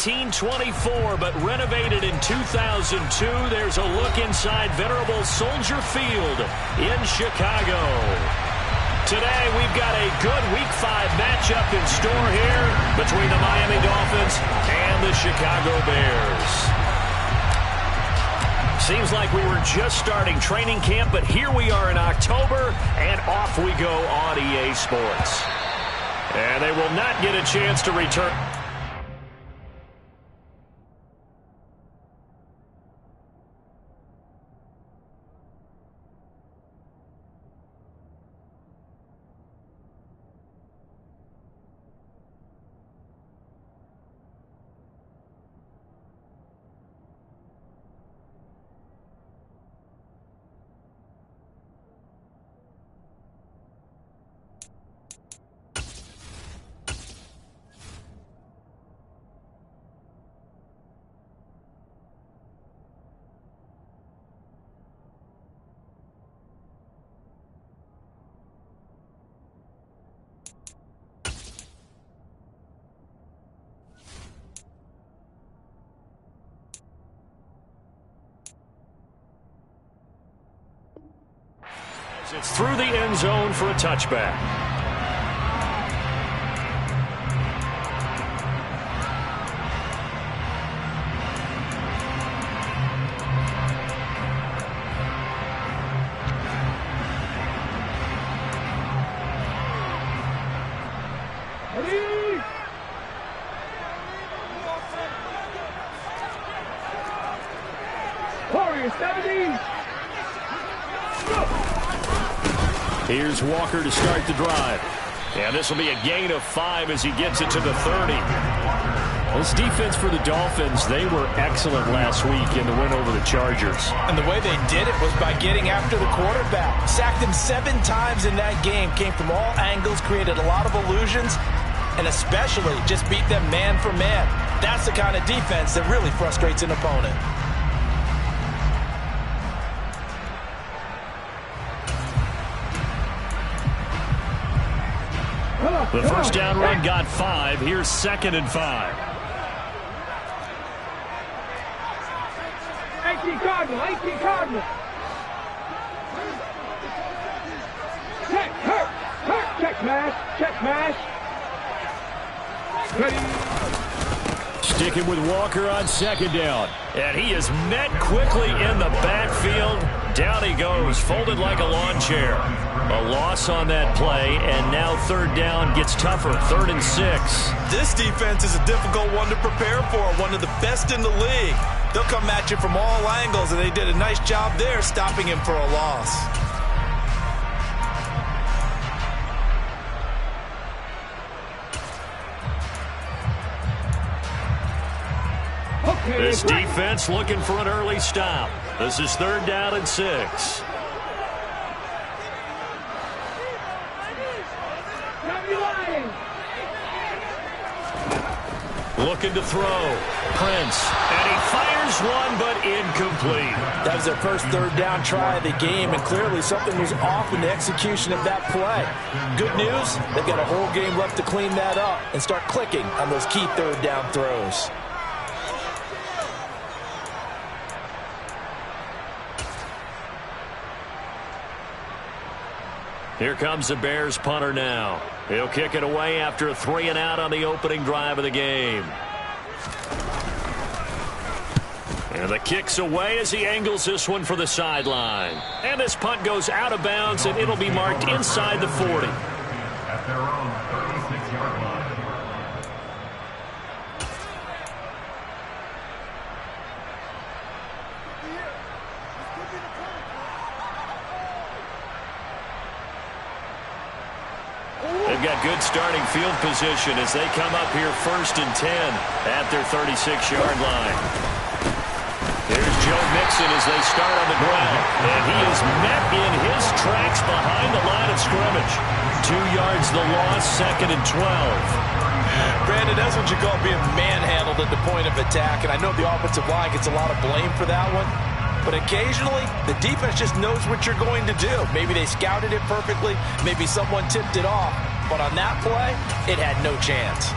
1924, but renovated in 2002. There's a look inside venerable Soldier Field in Chicago. Today, we've got a good Week 5 matchup in store here between the Miami Dolphins and the Chicago Bears. Seems like we were just starting training camp, but here we are in October, and off we go on EA Sports. And they will not get a chance to return. It's through the end zone for a touchback. Here's Walker to start the drive. And this will be a gain of 5 as he gets it to the 30. This defense for the Dolphins, they were excellent last week in the win over the Chargers. And the way they did it was by getting after the quarterback. Sacked him 7 times in that game. Came from all angles, created a lot of illusions, and especially just beat them man for man. That's the kind of defense that really frustrates an opponent. The first down run got 5. Here's 2nd and 5. 18 Cardinal, 18 Cardinal. Check, hurt, check mash. Ready. Sticking with Walker on 2nd down. And he is met quickly in the backfield. Down he goes, folded like a lawn chair. A loss on that play, and now 3rd down gets tougher, 3rd and 6. This defense is a difficult one to prepare for, one of the best in the league. They'll come at you from all angles, and they did a nice job there stopping him for a loss. This defense looking for an early stop. This is 3rd down and 6. Looking to throw. Prince. And he fires one, but incomplete. That was their first 3rd down try of the game, and clearly something was off in the execution of that play. Good news, they've got a whole game left to clean that up and start clicking on those key 3rd down throws. Here comes the Bears punter now. He'll kick it away after a 3 and out on the opening drive of the game. And the kick's away as he angles this one for the sideline. And this punt goes out of bounds, and it'll be marked inside the 40. At their own 36-yard line. They've got good starting field position as they come up here 1st and 10 at their 36-yard line. Here's Joe Mixon as they start on the ground. And he is met in his tracks behind the line of scrimmage. 2 yards the loss, 2nd and 12. Brandon, that's what you call being manhandled at the point of attack. And I know the offensive line gets a lot of blame for that one. But occasionally, the defense just knows what you're going to do. Maybe they scouted it perfectly. Maybe someone tipped it off. But on that play, it had no chance.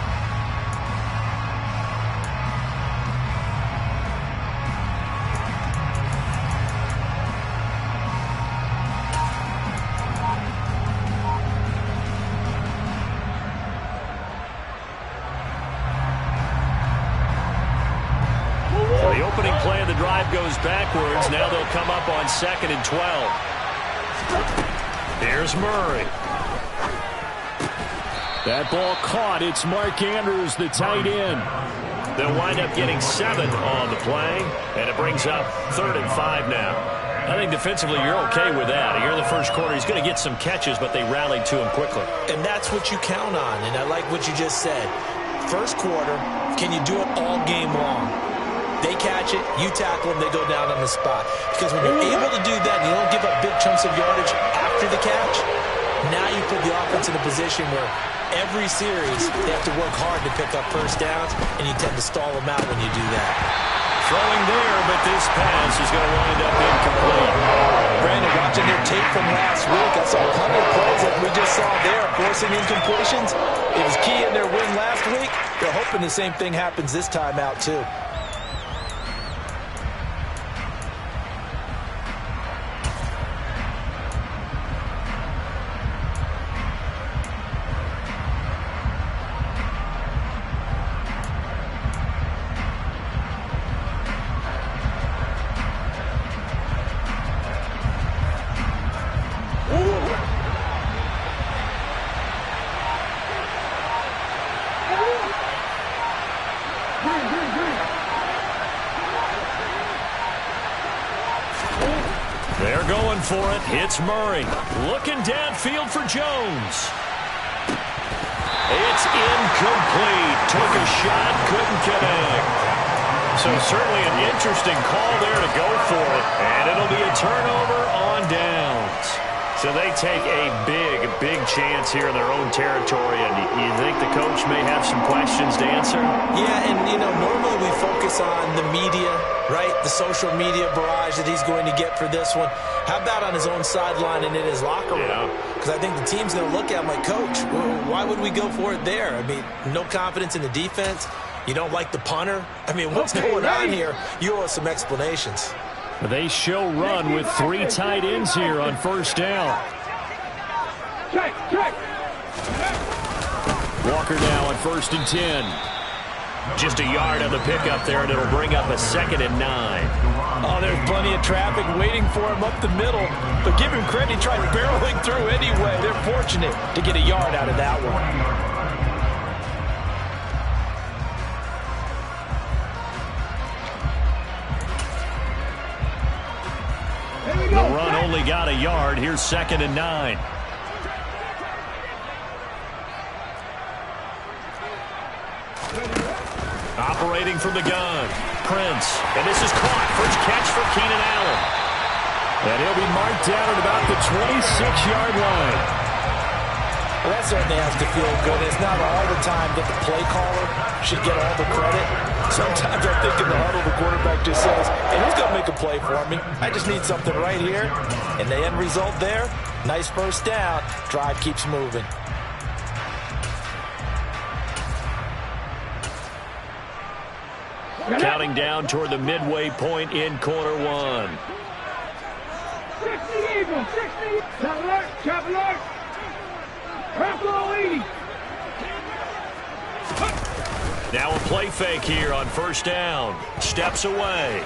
The opening play of the drive goes backwards. Now they'll come up on 2nd and 12. Here's Murray. That ball caught. It's Mark Andrews, the tight end. They'll wind up getting 7 on the play, and it brings up 3rd and 5 now. I think defensively you're okay with that. You're in the first quarter. He's going to get some catches, but they rallied to him quickly. And that's what you count on, and I like what you just said. First quarter, can you do it all game long? They catch it, you tackle them, they go down on the spot. Because when you're able to do that and you don't give up big chunks of yardage after the catch, now you put the offense in a position where every series they have to work hard to pick up first downs, and you tend to stall them out when you do that. Throwing there, but this pass is going to wind up incomplete. Brandon, watching their tape from last week, I saw plenty of plays like we just saw there, forcing incompletions. It was key in their win last week. They're hoping the same thing happens this time out, too. They're going for it. It's Murray. Looking downfield for Jones. It's incomplete. Took a shot, couldn't connect. So certainly an interesting call there to go for it. And it'll be a turnover on downs. So they take a big chance here in their own territory. And you think the coach may have some questions to answer? Yeah, and, normally we focus on the media, right? The social media barrage that he's going to get for this one. How about on his own sideline and in his locker room? Because I think the team's going to look at him like, Coach, why would we go for it there? I mean, no confidence in the defense. You don't like the punter? I mean, what's going on here? You owe us some explanations. They show run with 3 tight ends here on first down. Check. Walker now on 1st and 10. Just a yard on the pickup there, and it'll bring up a 2nd and 9. Oh, there's plenty of traffic waiting for him up the middle. But give him credit, he tried barreling through anyway. They're fortunate to get a yard out of that one. The run only got a yard. Here's 2nd and 9. Operating from the gun. Prince. And this is caught. First catch for Keenan Allen. And he'll be marked down at about the 26-yard line. Well, that certainly has to feel good. It's not all the time that the play caller should get all the credit. Sometimes I think in the huddle, the quarterback just says, hey, who's going to make a play for me? I just need something right here. And the end result there, nice first down. Drive keeps moving. Counting down toward the midway point in quarter 1. 60 Eagles, 60. Traveler. Now a play fake here on first down. Steps away.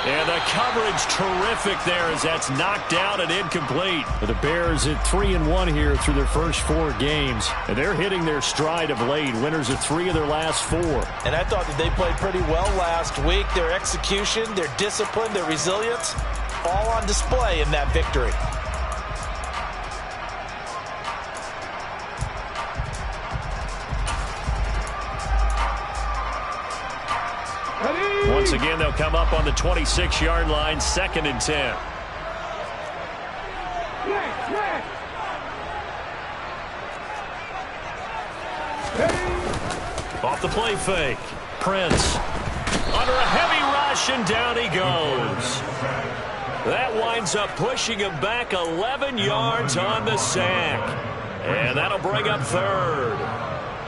And the coverage terrific there as that's knocked down and incomplete. The Bears at 3-1 here through their first 4 games. And they're hitting their stride of late. Winners of 3 of their last 4. And I thought that they played pretty well last week. Their execution, their discipline, their resilience, all on display in that victory. Once again, they'll come up on the 26-yard line, 2nd and 10. Off the play fake. Prince under a heavy rush, and down he goes. That winds up pushing him back 11 yards on the sack. And that'll bring up 3rd.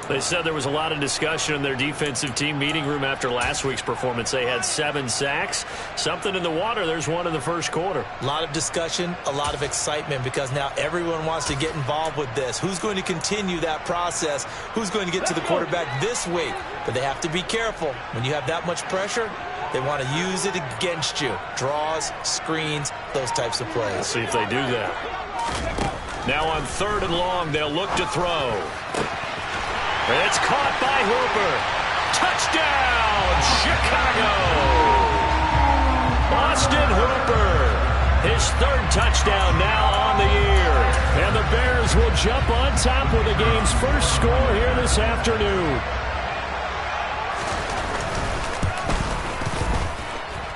They said there was a lot of discussion in their defensive team meeting room after last week's performance. They had 7 sacks. Something in the water. There's one in the first quarter. A lot of discussion, a lot of excitement, because now everyone wants to get involved with this. Who's going to continue that process? Who's going to get to the quarterback this week? But they have to be careful. When you have that much pressure, they want to use it against you. Draws, screens, those types of plays. Let's see if they do that. Now on 3rd and long, they'll look to throw. It's caught by Hooper. Touchdown, Chicago! Austin Hooper, his 3rd touchdown now on the year. And the Bears will jump on top with the game's first score here this afternoon.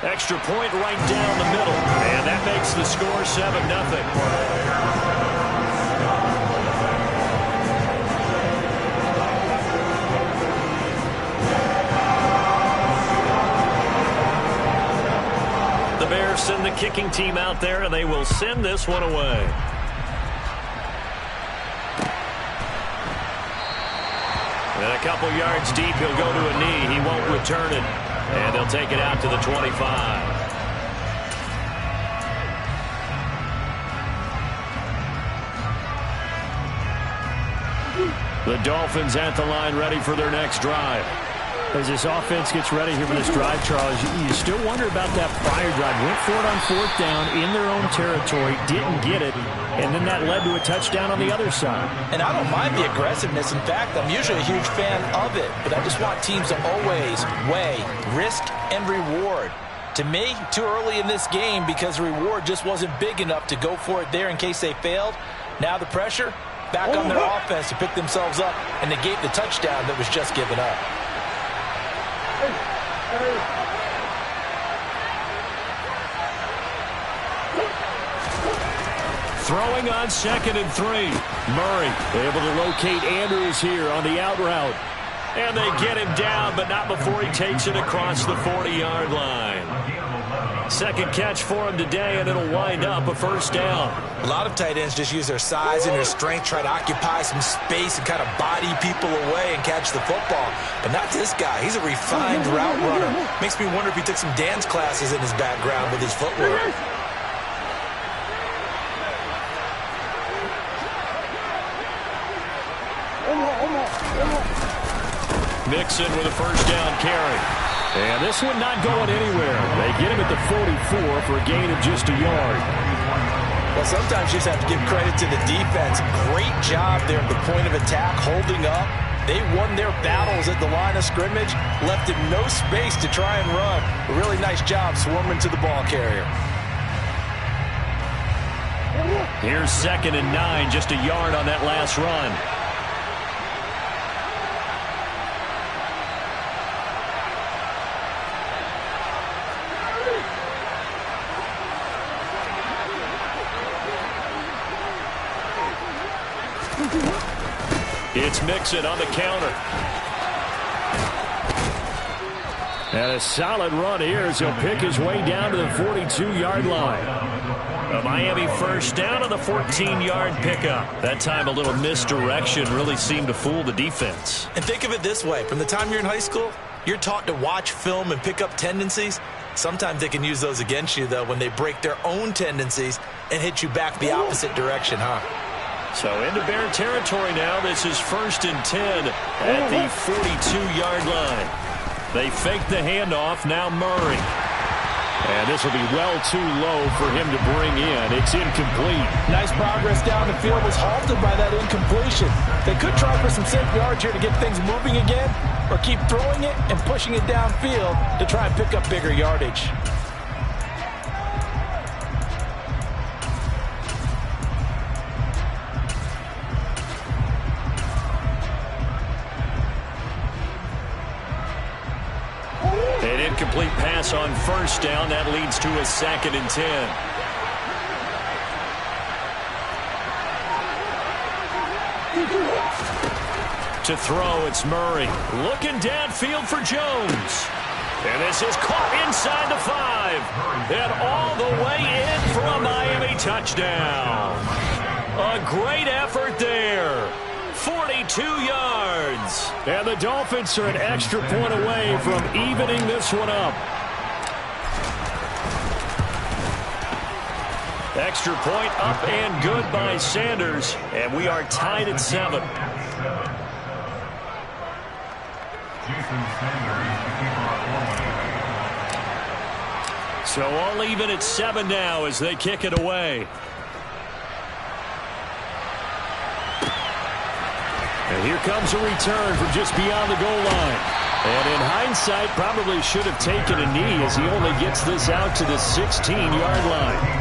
Extra point right down the middle. And that makes the score 7-0. The Bears send the kicking team out there, and they will send this one away. And a couple yards deep, he'll go to a knee. He won't return it. And they'll take it out to the 25. The Dolphins at the line, ready for their next drive. As this offense gets ready here for this drive, Charles, you still wonder about that prior drive. Went for it on 4th down in their own territory, didn't get it, and then that led to a touchdown on the other side. And I don't mind the aggressiveness. In fact, I'm usually a huge fan of it, but I just want teams to always weigh risk and reward. To me, too early in this game because the reward just wasn't big enough to go for it there in case they failed. Now the pressure back on their offense to pick themselves up and negate the touchdown that was just given up. Throwing on 2nd and 3. Murray able to locate Andrews here on the out route. And they get him down, but not before he takes it across the 40-yard line. 2nd catch for him today, and it'll wind up a 1st down. A lot of tight ends just use their size and their strength, try to occupy some space and kind of body people away and catch the football. But not this guy. He's a refined route runner. Makes me wonder if he took some dance classes in his background with his footwork. Mixon with a 1st down carry. And this one not going anywhere. They get him at the 44 for a gain of just a yard. Well, sometimes you just have to give credit to the defense. Great job there at the point of attack, holding up. They won their battles at the line of scrimmage, left him no space to try and run. A really nice job swarming to the ball carrier. Here's 2nd and 9, just a yard on that last run. It's Mixon on the counter. And a solid run here as he'll pick his way down to the 42-yard line. A Miami 1st down on the 14-yard pickup. That time a little misdirection really seemed to fool the defense. And think of it this way. From the time you're in high school, you're taught to watch film and pick up tendencies. Sometimes they can use those against you, though, when they break their own tendencies and hit you back the opposite direction, huh? So into Bear territory now. This is 1st and 10 at the 42-yard line. They fake the handoff. Now Murray. And this will be well too low for him to bring in. It's incomplete. Nice progress down the field, was halted by that incompletion. They could try for some safe yards here to get things moving again, or keep throwing it and pushing it downfield to try and pick up bigger yardage. An incomplete pass on 1st down. That leads to a 2nd and 10. To throw, it's Murray. Looking downfield for Jones. And this is caught inside the 5. And all the way in for a Miami touchdown. A great effort there. 42 yards. And the Dolphins are an extra point away from evening this one up. Extra point up and good by Sanders. And we are tied at 7. So all even at 7 now as they kick it away. And here comes a return from just beyond the goal line. And in hindsight, probably should have taken a knee as he only gets this out to the 16-yard line.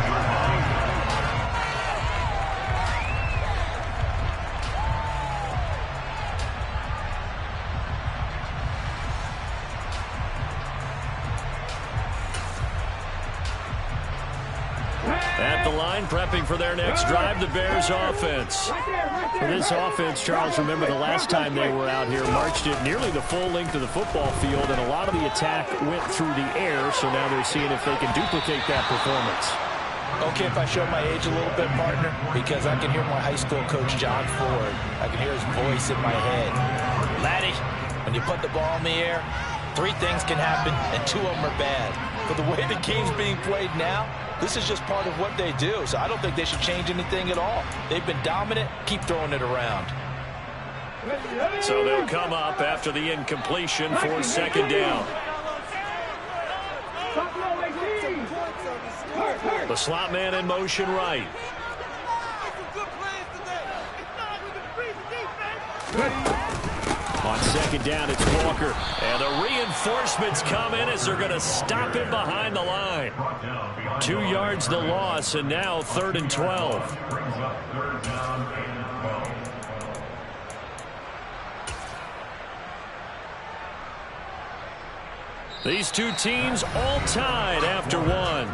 At the line, prepping for their next drive, the Bears offense. For this offense, Charles, remember the last time they were out here, marched it nearly the full length of the football field, and a lot of the attack went through the air, so now they're seeing if they can duplicate that performance. Okay, if I show my age a little bit, partner, because I can hear my high school coach, John Ford. I can hear his voice in my head. Laddie, when you put the ball in the air, 3 things can happen, and 2 of them are bad. But the way the game's being played now, this is just part of what they do, so I don't think they should change anything at all. They've been dominant. Keep throwing it around. So they'll come up after the incompletion for 2nd down. The slot man in motion right. On 2nd down, it's Walker. And the reinforcements come in as they're going to stop him behind the line. 2 yards the loss, and now 3rd and 12. These two teams all tied after 1.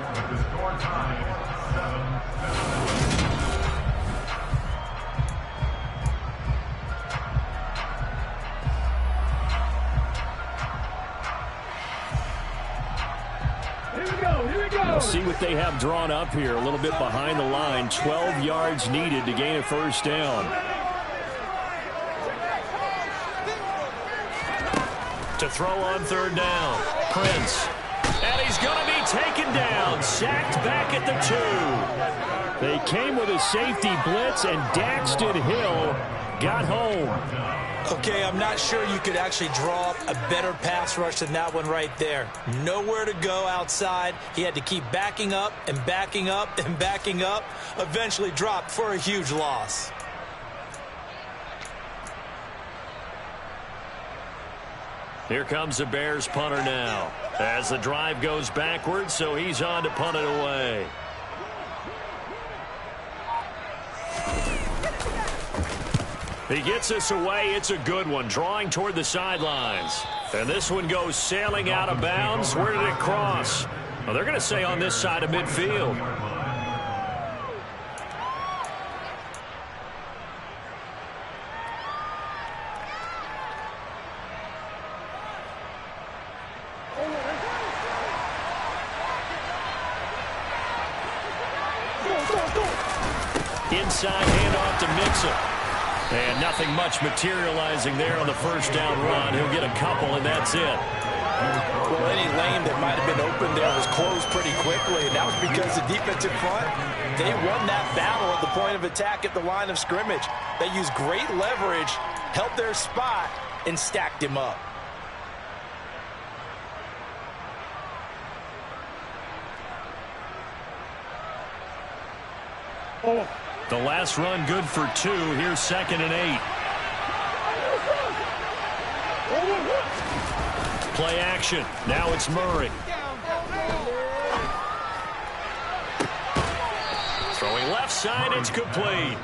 We'll see what they have drawn up here. A little bit behind the line. 12 yards needed to gain a 1st down. To throw on 3rd down. Prince. And he's going to be taken down. Sacked back at the 2. They came with a safety blitz, and Daxton Hill got home. Okay, I'm not sure you could actually draw up a better pass rush than that one right there. Nowhere to go outside. He had to keep backing up and backing up and backing up. Eventually dropped for a huge loss. Here comes the Bears punter now. As the drive goes backwards, so he's on to punt it away. He gets this away. It's a good one, drawing toward the sidelines. And this one goes sailing out of bounds. Where did it cross? Well, they're going to say on this side of midfield. Inside handoff to Mixon. And nothing much materializing there on the 1st down run. He'll get a couple, and that's it. Well, any lane that might have been open there was closed pretty quickly, and that was because the defensive front, they won that battle at the point of attack at the line of scrimmage. They used great leverage, held their spot, and stacked him up. The last run good for 2. Here's 2nd and 8. Play action. Now it's Murray. Throwing left side, it's complete.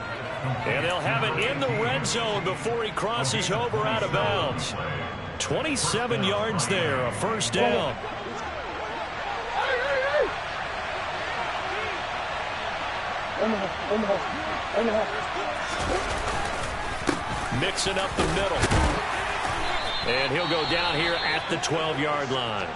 And they'll have it in the red zone before he crosses over out of bounds. 27 yards there, a 1st down. Mixing up the middle. And he'll go down here at the 12-yard line.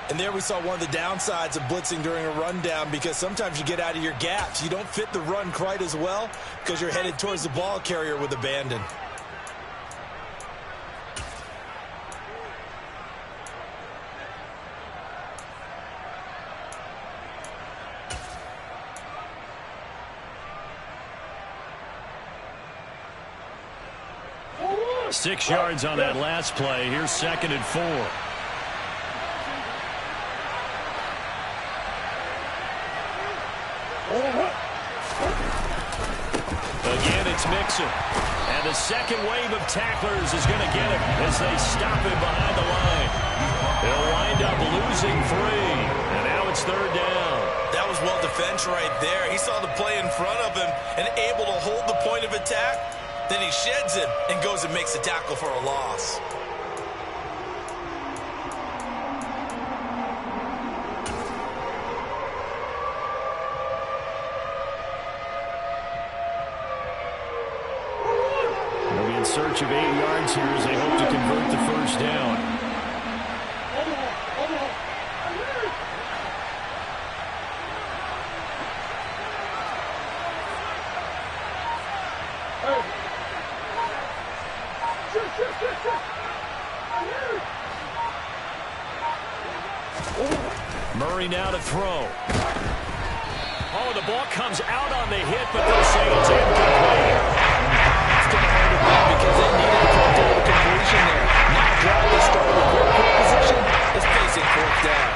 And there we saw one of the downsides of blitzing during a rundown, because sometimes you get out of your gaps. You don't fit the run quite as well because you're headed towards the ball carrier with abandon. Six yards on that last play. Here's 2nd and 4. Again, it's Mixon. And the second wave of tacklers is going to get him as they stop him behind the line. He'll wind up losing 3. And now it's 3rd down. That was well defense right there. He saw the play in front of him and able to hold the point of attack. Then he sheds him and goes and makes a tackle for a loss. They'll be in search of 8 yards here as they hope to convert the first down. Murray now to throw. Oh, the ball comes out on the hit, but they'll say it's incomplete. It's going to hurt a bit because they needed to come through the completion there. Now drive to start with great field position is facing 4th down.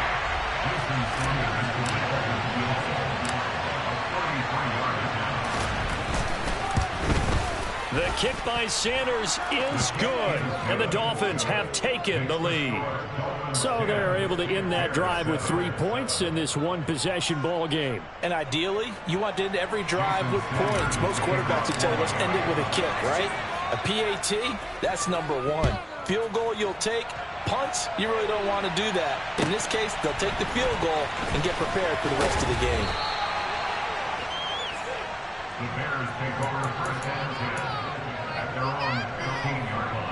The kick by Sanders is good, and the Dolphins have taken the lead. So they're able to end that drive with 3 points in this one-possession ball game. And ideally, you want to end every drive with points. Most quarterbacks will tell you, let's end it with a kick, right? A PAT, that's number 1. Field goal you'll take. Punts, you really don't want to do that. In this case, they'll take the field goal and get prepared for the rest of the game. The Bears take over first and 10 at their own 15-yard line.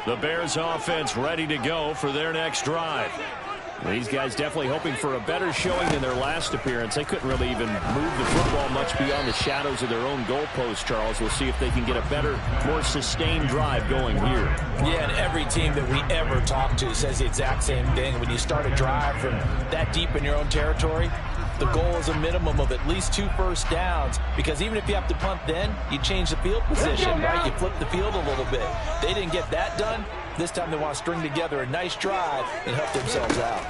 The Bears offense ready to go for their next drive. These guys definitely hoping for a better showing than their last appearance. They couldn't really even move the football much beyond the shadows of their own goalpost, Charles. We'll see if they can get a better, more sustained drive going here. Yeah, and every team that we ever talk to says the exact same thing. When you start a drive from that deep in your own territory, the goal is a minimum of at least 2 first downs, because even if you have to punt then, you change the field position, right? You flip the field a little bit. They didn't get that done. This time they want to string together a nice drive and help themselves out.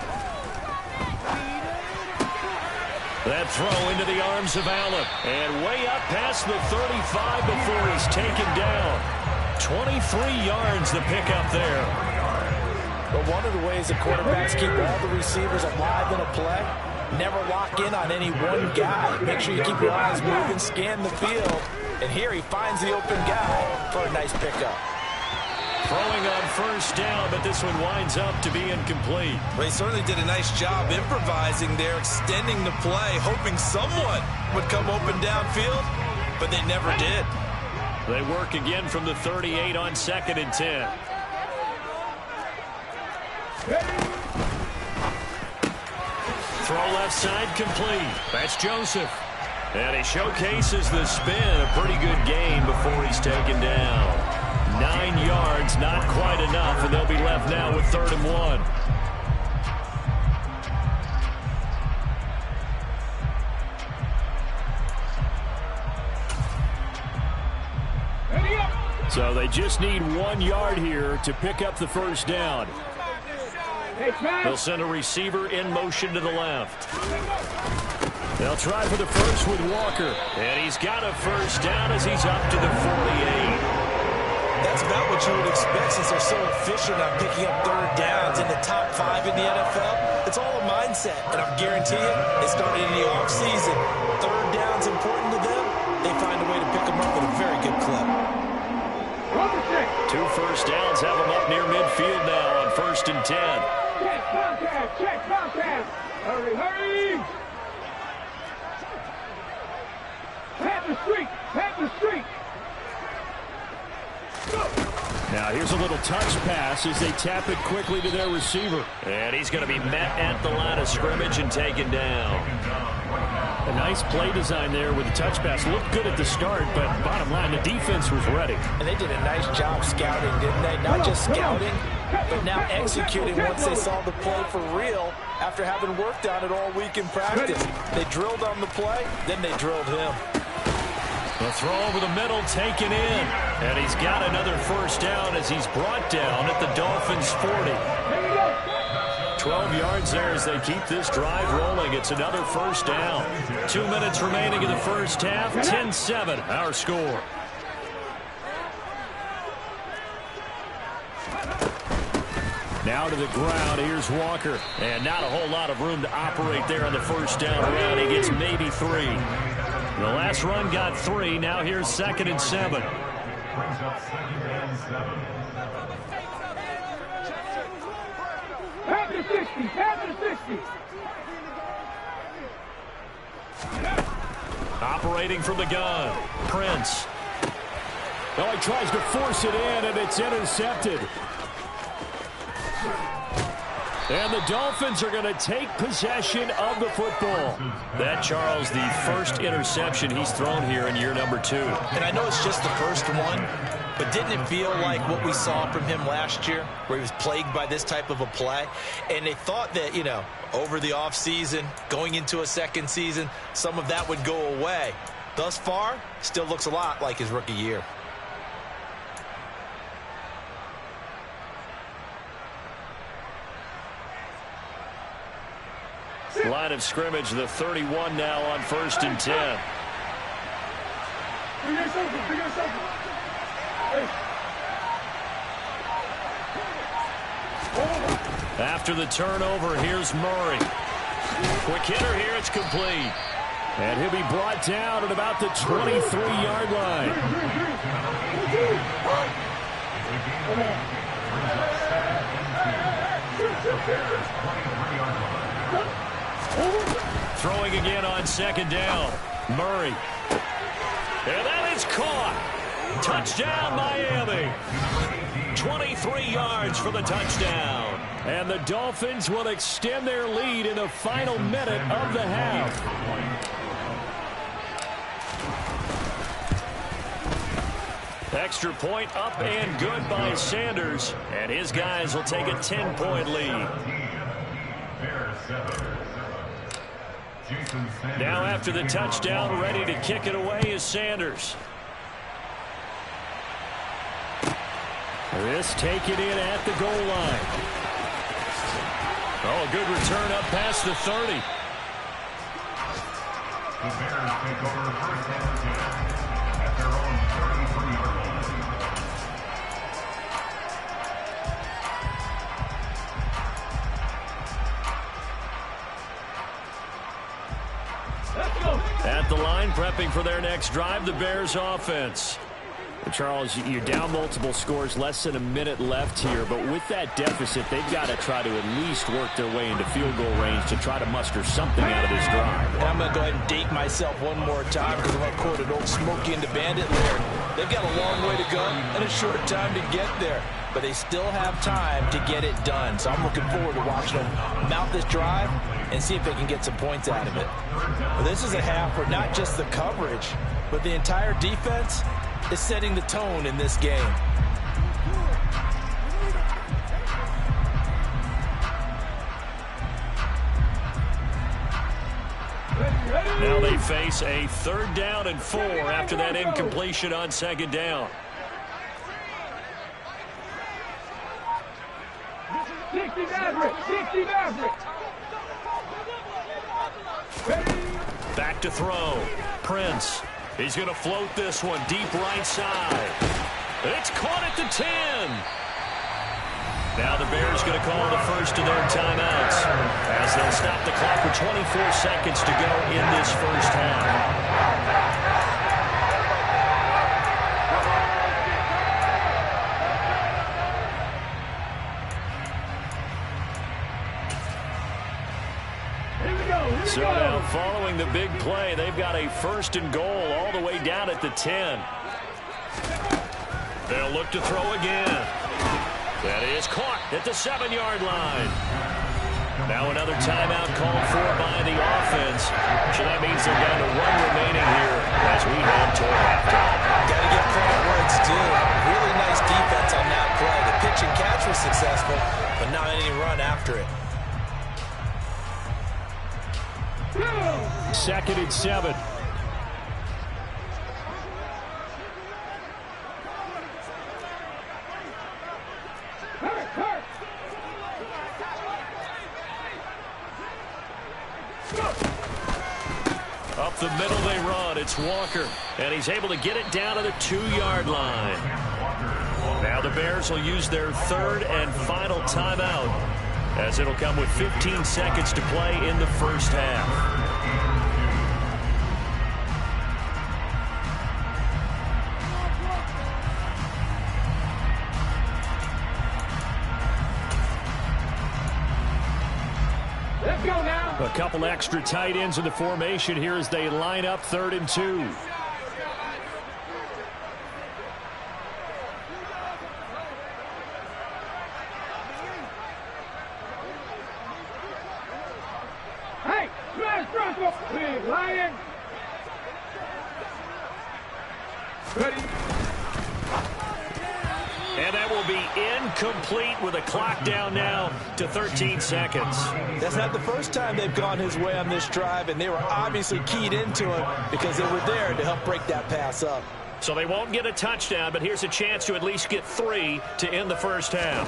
That throw into the arms of Allen. And way up past the 35 before he's taken down. 23 yards the pickup there. But one of the ways the quarterbacks keep all the receivers alive in a play, never lock in on any one guy. Make sure you keep your eyes moving, scan the field. And here he finds the open guy for a nice pickup. Throwing on first down, but this one winds up to be incomplete. Well, he certainly did a nice job improvising there, extending the play, hoping someone would come open downfield, but they never did. They work again from the 38 on 2nd and 10. Throw left side complete. That's Joseph. And he showcases the spin. A pretty good gain before he's taken down. 9 yards, not quite enough, and they'll be left now with 3rd and 1. So they just need 1 yard here to pick up the first down. They'll send a receiver in motion to the left. They'll try for the first with Walker. And he's got a first down as he's up to the 48. That's about what you would expect since they're so efficient on picking up 3rd downs in the top 5 in the NFL. It's all a mindset, and I guarantee you, they started in the offseason. 3rd down's important to them. They find a way to pick them up with a very good clip. 2 first downs have them up near midfield now on 1st and 10. Check contact. Check contact. Hurry, hurry. Pat the street. Pat the street. Now here's a little touch pass as they tap it quickly to their receiver. And he's going to be met at the line of scrimmage and taken down. A nice play design there with the touch pass. Looked good at the start, but bottom line, the defense was ready. And they did a nice job scouting, didn't they? Not just scouting, but now executing once they saw the play for real after having worked on it all week in practice. They drilled on the play, then they drilled him. The throw over the middle taken in. And he's got another first down as he's brought down at the Dolphins' 40. 12 yards there as they keep this drive rolling. It's another first down. 2 minutes remaining in the first half. 10-7, our score. Now to the ground. Here's Walker. And not a whole lot of room to operate there on the first down run. He gets maybe 3. The last run got 3. Now here's 2nd and 7. Brings up 2nd and 7. Pat the 60. Pat the 60. Operating from the gun. Prince. Oh, he tries to force it in, and it's intercepted. And the Dolphins are going to take possession of the football. That, Charles, the first interception he's thrown here in year number 2. And I know it's just the first one, but didn't it feel like what we saw from him last year, where he was plagued by this type of a play? And they thought that, you know, over the offseason, going into a second season, some of that would go away. Thus far, still looks a lot like his rookie year. Line of scrimmage, the 31 now on 1st and 10. After the turnover, here's Murray. Quick hitter here, it's complete. And he'll be brought down at about the 23-yard line. Throwing again on 2nd down. Murray. And that is caught. Touchdown, Miami. 23 yards for the touchdown. And the Dolphins will extend their lead in the final minute of the half. Extra point up and good by Sanders. And his guys will take a 10-point lead. Now after the touchdown, ready to kick it away is Sanders. This taken in at the goal line. Oh, a good return up past the 30. The Bears take over 1st and 10 at their own 33-yard line. At the line, prepping for their next drive, the Bears offense. Charles, you're down multiple scores, less than a minute left here, but with that deficit, they've got to try to at least work their way into field goal range to try to muster something out of this drive. And I'm going to go ahead and date myself one more time because I'm going to quote an old Smokey and the Bandit lyric. They've got a long way to go and a short time to get there, but they still have time to get it done. So I'm looking forward to watching them mount this drive and see if they can get some points out of it. Well, this is a half where not just the coverage, but the entire defense is setting the tone in this game. Now they face a 3rd down and 4 after that incompletion on 2nd down. 60 Maverick. 60 Maverick. Back to throw. Prince. He's going to float this one deep right side. It's caught at the 10. Now the Bears going to call the first of their timeouts as they'll stop the clock with 24 seconds to go in this first half. So now following the big play, they've got a 1st and goal all the way down at the 10. They'll look to throw again. That is caught at the 7-yard line. Now another timeout called for by the offense. So that means they're down to 1 remaining here as we head toward halftime. Got to give credit where it's due. Really nice defense on that play. The pitch and catch was successful, but not any run after it. 2nd and 7. Up the middle they run. It's Walker. And he's able to get it down to the 2-yard line. Now the Bears will use their 3rd and final timeout, as it'll come with 15 seconds to play in the first half. Let's go now. A couple extra tight ends in the formation here as they line up 3rd and 2. Hey, smash Bronco. Big Lion. Ready. And that will be incomplete with a clock down now to 13 seconds. That's not the first time they've gone his way on this drive, and they were obviously keyed into him because they were there to help break that pass up. So they won't get a touchdown, but here's a chance to at least get 3 to end the first half.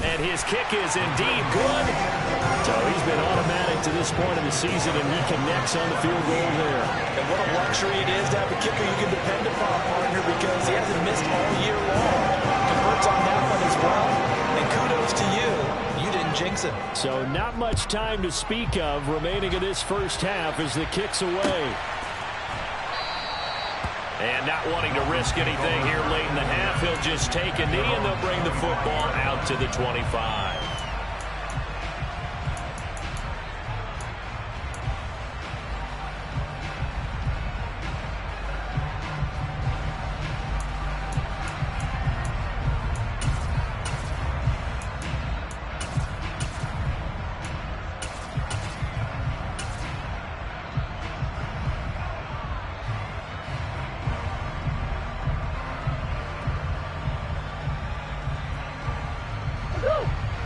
And his kick is indeed good. So he's been automatic to this point of the season, and he connects on the field goal there. And what a luxury it is to have a kicker you can depend upon, partner, because he hasn't missed all year long. Converts on that one as well. And kudos to you. You didn't jinx him. So not much time to speak of remaining in this first half as the kick's away. And not wanting to risk anything here late in the half, he'll just take a knee and they'll bring the football out to the 25.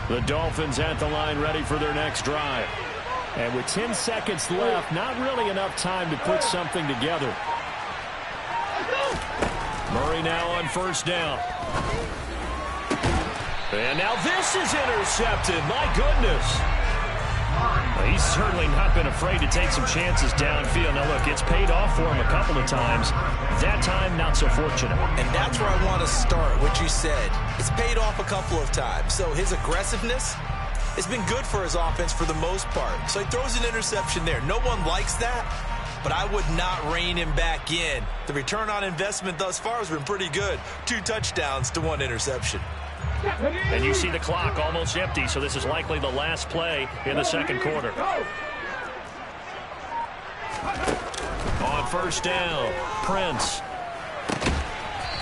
The Dolphins at the line ready for their next drive. And with 10 seconds left, not really enough time to put something together. Murray now on 1st down. And now this is intercepted. My goodness. He's certainly not been afraid to take some chances downfield. Now, look, it's paid off for him a couple of times. That time, not so fortunate. And that's where I want to start, what you said. It's paid off a couple of times. So his aggressiveness has been good for his offense for the most part. So he throws an interception there. No one likes that, but I would not rein him back in. The return on investment thus far has been pretty good. 2 touchdowns to 1 interception. And you see the clock almost empty, so this is likely the last play in the second quarter. On 1st down, Prince.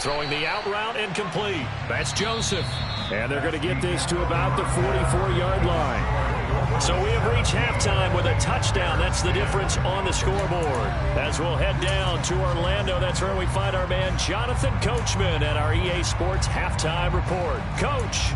Throwing the out route incomplete. That's Joseph. And they're going to get this to about the 44-yard line. So we have reached halftime with a touchdown. That's the difference on the scoreboard. As we'll head down to Orlando, that's where we find our man Jonathan Coachman at our EA Sports Halftime Report. Coach.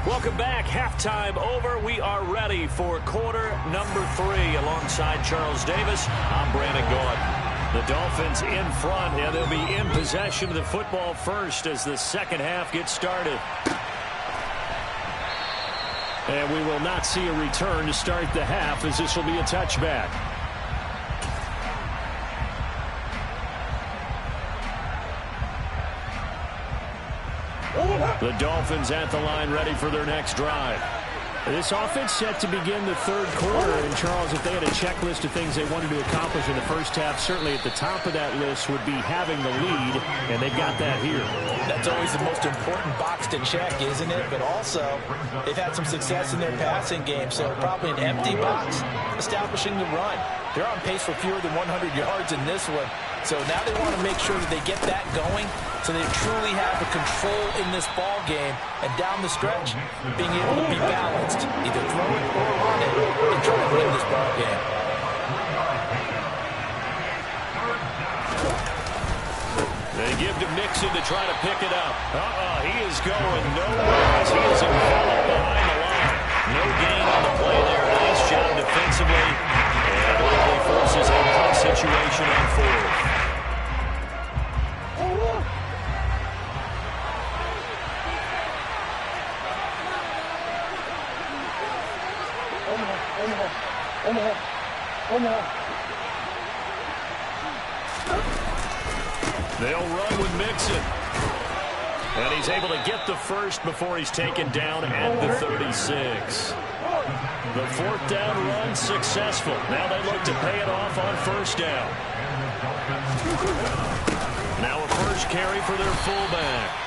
Welcome back. Halftime over. We are ready for quarter number 3 alongside Charles Davis. I'm Brandon Gaud. The Dolphins in front, and they'll be in possession of the football first as the second half gets started. And we will not see a return to start the half, as this will be a touchback. The Dolphins at the line ready for their next drive. This offense set to begin the third quarter. And, Charles, if they had a checklist of things they wanted to accomplish in the first half, certainly at the top of that list would be having the lead, and they've got that here. That's always the most important box to check, isn't it? But also, they've had some success in their passing game, so probably an empty box, establishing the run. They're on pace for fewer than 100 yards in this one. So now they want to make sure that they get that going so they truly have the control in this ball game. And down the stretch, being able to be balanced, either throw it or run it, and try to win this ball game. They give to Mixon to try to pick it up. He is going nowhere as he is enveloped behind the line. No gain on the play there. Nice job defensively. And likely forces a punt situation on fourth. They'll run with Mixon. And he's able to get the first before he's taken down at the 36. The fourth down run successful. Now they look to pay it off on first down. Now a first carry for their fullback.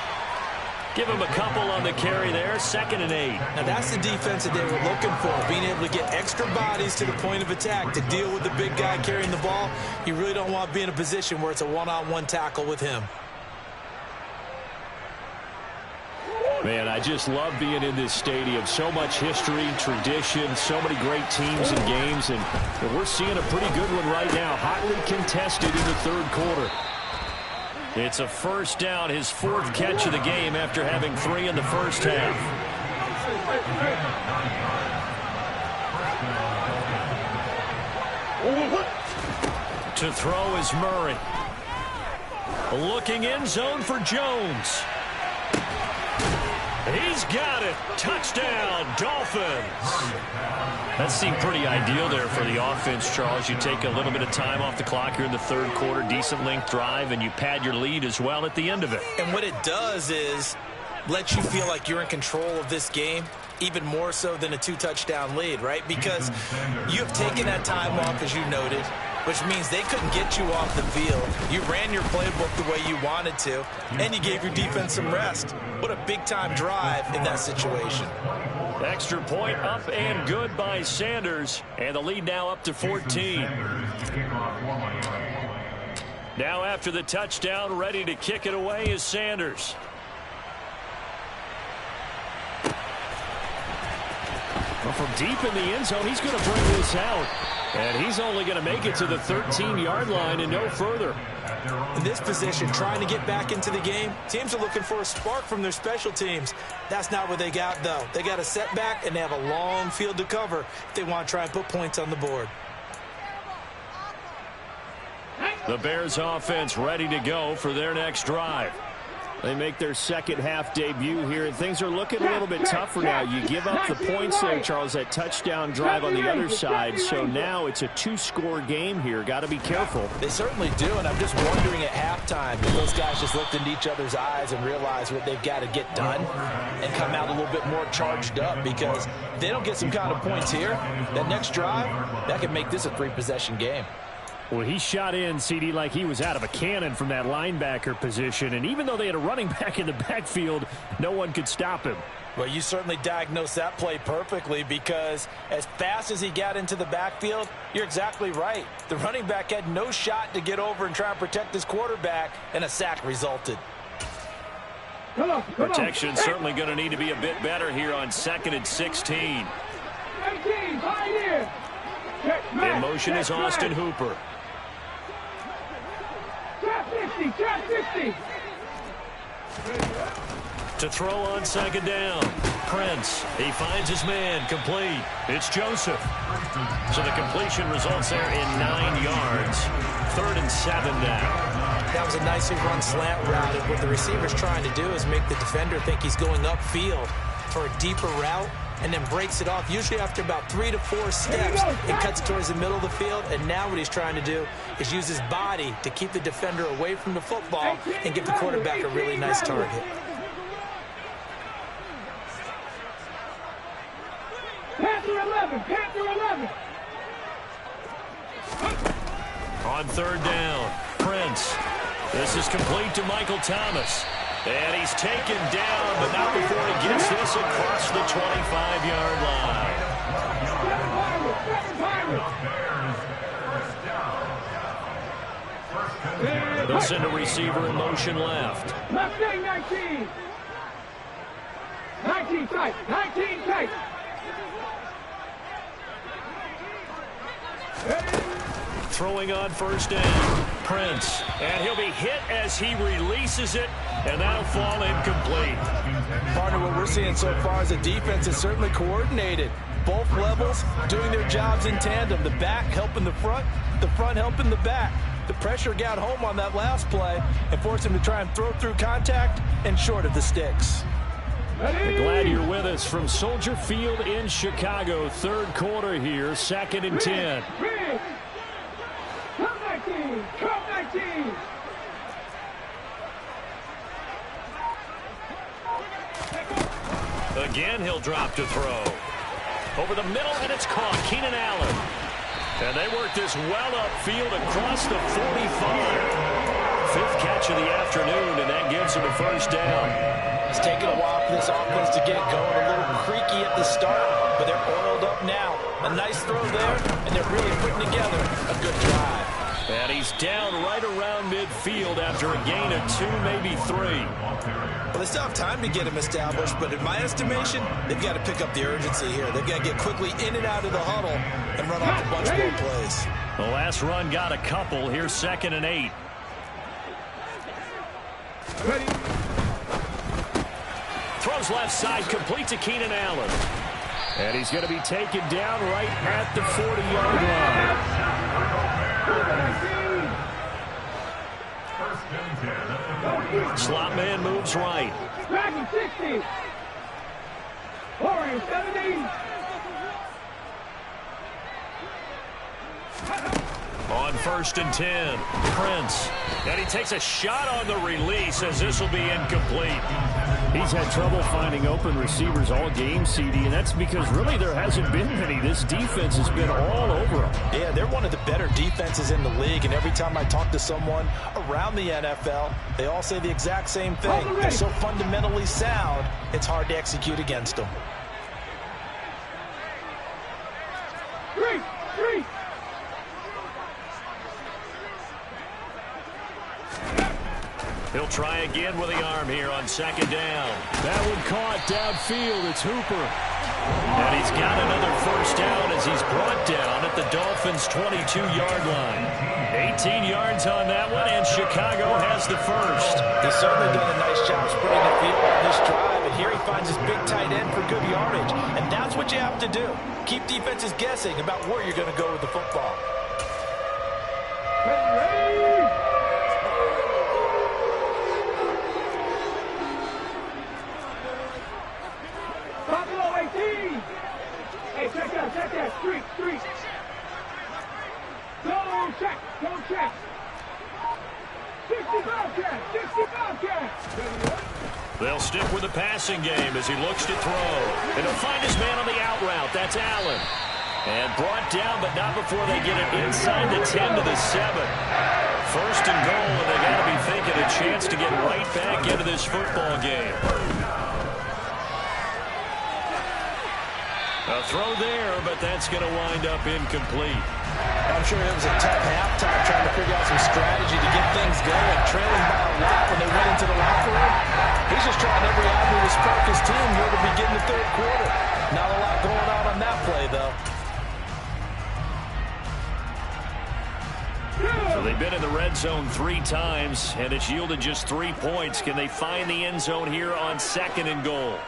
Give him a couple on the carry there, 2nd and 8. Now that's the defense that they were looking for, being able to get extra bodies to the point of attack to deal with the big guy carrying the ball. You really don't want to be in a position where it's a one-on-one tackle with him. Man, I just love being in this stadium. So much history, tradition, so many great teams and games, and we're seeing a pretty good one right now, hotly contested in the third quarter. It's a first down, his 4th catch of the game after having 3 in the first half. To throw is Murray. Looking end zone for Jones. He's got it. Touchdown, Dolphins. That seemed pretty ideal there for the offense, Charles. You take a little bit of time off the clock here in the third quarter, decent length drive, and you pad your lead as well at the end of it. And what it does is let you feel like you're in control of this game, even more so than a 2-touchdown lead, right? Because you have taken that time off, as you noted, which means they couldn't get you off the field. You ran your playbook the way you wanted to, and you gave your defense some rest. What a big-time drive in that situation. Extra point up and good by Sanders, and the lead now up to 14. Now after the touchdown, ready to kick it away is Sanders. Well, from deep in the end zone, he's going to bring this out. And he's only going to make it to the 13-yard line and no further. In this position, trying to get back into the game, teams are looking for a spark from their special teams. That's not what they got, though. They got a setback, and they have a long field to cover if they want to try and put points on the board. The Bears offense ready to go for their next drive. They make their second half debut here, and things are looking a little bit tougher now. You give up the points there, Charles, that touchdown drive on the other side. So now it's a 2-score game here. Got to be careful. They certainly do, and I'm just wondering at halftime if those guys just looked into each other's eyes and realized what they've got to get done and come out a little bit more charged up, because if they don't get some kind of points here, that next drive, that could make this a 3-possession game. Well, he shot in, CD, like he was out of a cannon from that linebacker position. And even though they had a running back in the backfield, no one could stop him. Well, you certainly diagnosed that play perfectly, because as fast as he got into the backfield, you're exactly right. The running back had no shot to get over and try and protect his quarterback, and a sack resulted. Protection certainly going to need to be a bit better here on 2nd and 16. 18, right in. In motion is Austin Hooper. Trap 50. To throw on 2nd down. Prince, he finds his man, complete. It's Joseph. So the completion results there in 9 yards. 3rd and 7 now. That was a nicely run slant route, and what the receiver's trying to do is make the defender think he's going upfield for a deeper route, and then breaks it off, usually after about 3 to 4 steps. It cuts towards the middle of the field, and now what he's trying to do is use his body to keep the defender away from the football and give the quarterback a really nice target. Panther 11. Panther 11. On third down, Prince. This is complete to Michael Thomas. And he's taken down, but not before he gets this across the 25-yard line. They'll send a receiver in motion left. Left wing 19. 19 tight. 19 tight. Throwing on first down, Prince. And he'll be hit as he releases it, and that'll fall incomplete. Partner, what we're seeing so far is the defense is certainly coordinated. Both levels doing their jobs in tandem. The back helping the front helping the back. The pressure got home on that last play and forced him to try and throw through contact and short of the sticks. Glad you're with us from Soldier Field in Chicago. Third quarter here, 2nd and 10. Come 19. Come 19. Again, he'll drop to throw. Over the middle, and it's caught. Keenan Allen. And they work this well upfield across the 45. 5th catch of the afternoon, and that gives him a first down. It's taken a while for this offense to get going. A little creaky at the start, but they're oiled up now. A nice throw there, and they're really putting together a good drive. And he's down right around midfield after a gain of 2, maybe 3. Well, they still have time to get him established, but in my estimation, they've got to pick up the urgency here. They've got to get quickly in and out of the huddle and run off a bunch more plays. The last run got a couple. Here's 2nd and 8. Throws left side, complete to Keenan Allen. And he's going to be taken down right at the 40-yard line. Slot man moves right. Back 60. Orange 17. On 1st and 10, Prince. And he takes a shot on the release as this will be incomplete. He's had trouble finding open receivers all game, CD, and that's because really there hasn't been many. This defense has been all over them. Yeah, they're one of the better defenses in the league, and every time I talk to someone around the NFL, they all say the exact same thing. They're so fundamentally sound, it's hard to execute against them. 3. He'll try again with the arm here on 2nd down. That one caught downfield. It's Hooper. And he's got another first down as he's brought down at the Dolphins' 22-yard line. 18 yards on that one, and Chicago has the first. He's certainly done a nice job spreading the field on this drive, and here he finds his big tight end for good yardage. And that's what you have to do. Keep defenses guessing about where you're going to go with the football. Check that. Street. Don't check. 65 catch. They'll stick with the passing game as he looks to throw. And he'll find his man on the out route. That's Allen. And brought down, but not before they get it inside the 10 to the 7. 1st and goal, and they got to be thinking a chance to get right back into this football game. A throw there, but that's going to wind up incomplete. I'm sure it was a tough halftime trying to figure out some strategy to get things going. Trailing by a lot when they went into the locker room. He's just trying every avenue to spark his team here to begin the 3rd quarter. Not a lot going on that play, though. So they've been in the red zone 3 times, and it's yielded just 3 points. Can they find the end zone here on 2nd and goal?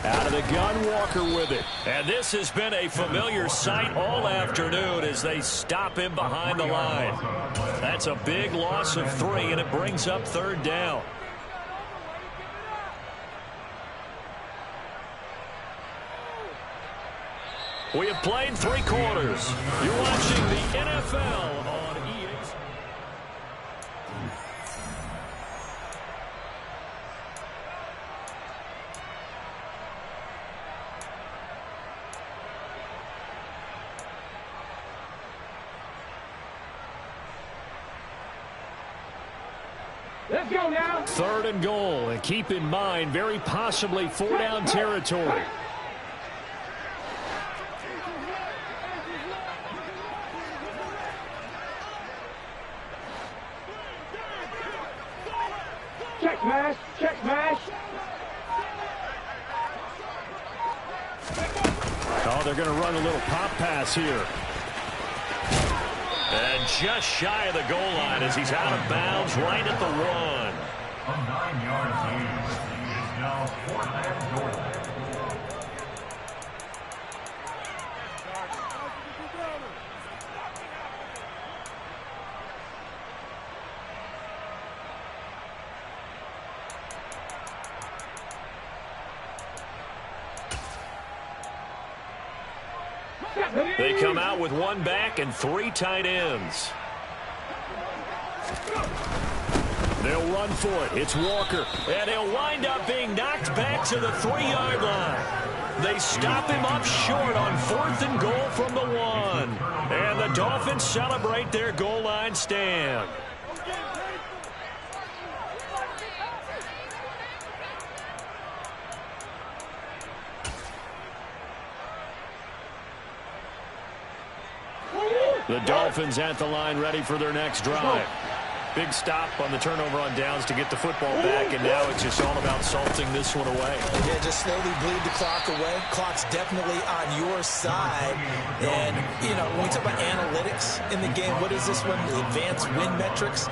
Out of the gun, Walker with it. And this has been a familiar sight all afternoon as they stop him behind the line. That's a big loss of 3, and it brings up 3rd down. We have played 3 quarters. You're watching the NFL on EA Sports. Let's go now. 3rd and goal. And keep in mind, very possibly 4-down territory. Check mash. Check mash. Oh, they're going to run a little pop pass here. And just shy of the goal line as he's out of bounds right at the 1. A 9-yard gain. It is now 4th and goal. They come out with 1 back and 3 tight ends. They'll run for it. It's Walker. And he'll wind up being knocked back to the 3-yard line. They stop him up short on 4th and goal from the 1. And the Dolphins celebrate their goal line stand. The Dolphins at the line ready for their next drive. Big stop on the turnover on downs to get the football back, and now it's just all about salting this one away. Yeah, just slowly bleed the clock away. Clock's definitely on your side. And, you know, when we talk about analytics in the game, what is this one? The advanced win metrics?